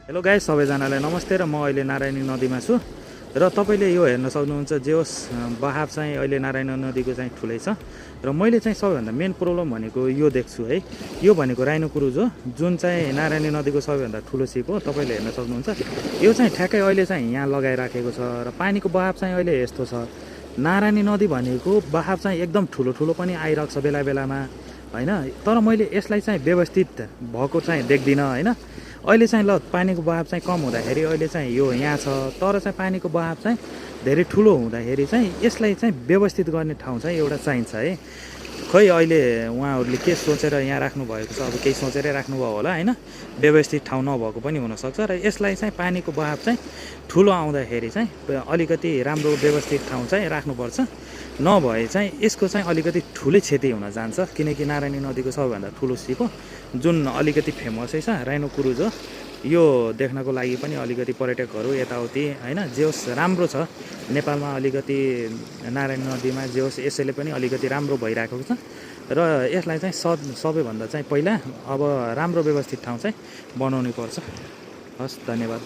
Hello guys, सबैजनालाई नमस्ते। र म अहिले नारायणी नदीमा छु र तपाईँले यो हेर्न सक्नुहुन्छ जे होस् बहाव चाहिँ अहिले नारायणी नदीको चाहिँ ठुलै छ। र मैले चाहिँ सबैभन्दा मेन प्रब्लम भनेको यो देख्छु है, यो भनेको राइनो क्रुज हो, जुन चाहिँ नारायणी नदीको सबैभन्दा ठुलो सिप हो। तपाईँले हेर्न सक्नुहुन्छ यो चाहिँ ठ्याक्कै अहिले चाहिँ यहाँ लगाइराखेको छ र पानीको बहाव चाहिँ अहिले यस्तो छ। नारायणी नदी भनेको बहाव चाहिँ एकदम ठुलो ठुलो पनि आइरहेको छ बेला बेलामा होइन, तर मैले यसलाई चाहिँ व्यवस्थित भएको चाहिँ देख्दिनँ होइन। अहिले चाहिँ ल पानीको बहाव चाहिँ कम हुँदाखेरि अहिले चाहिँ यो यहाँ छ, तर चाहिँ पानीको बहाव चाहिँ धेरै ठुलो हुँदाखेरि चाहिँ यसलाई चाहिँ व्यवस्थित गर्ने ठाउँ चाहिँ एउटा चाहिन्छ है। खै अहिले उहाँहरूले के सोचेर यहाँ राख्नुभएको छ, अब केही सोचेरै राख्नुभयो होला होइन, व्यवस्थित ठाउँ नभएको पनि हुनसक्छ। र यसलाई चाहिँ पानीको बहाव चाहिँ ठुलो आउँदाखेरि चाहिँ अलिकति राम्रो व्यवस्थित ठाउँ चाहिँ राख्नुपर्छ, नभए चाहिँ यसको चाहिँ अलिकति ठुलै क्षति हुन जान्छ। किनकि नारायणी नदीको सबैभन्दा ठुलो सिप हो, जुन अलिकति फेमसै छ, राइनो क्रुज हो। यो देख्नको लागि पनि अलिकति पर्यटकहरू यताउति होइन, जे होस् राम्रो छ नेपालमा। अलिकति नारायणी नदीमा जे होस् यसैले पनि अलिकति राम्रो भइरहेको छ र यसलाई चाहिँ सबैभन्दा चाहिँ पहिला अब राम्रो व्यवस्थित ठाउँ चाहिँ बनाउनु पर्छ। हस्, धन्यवाद।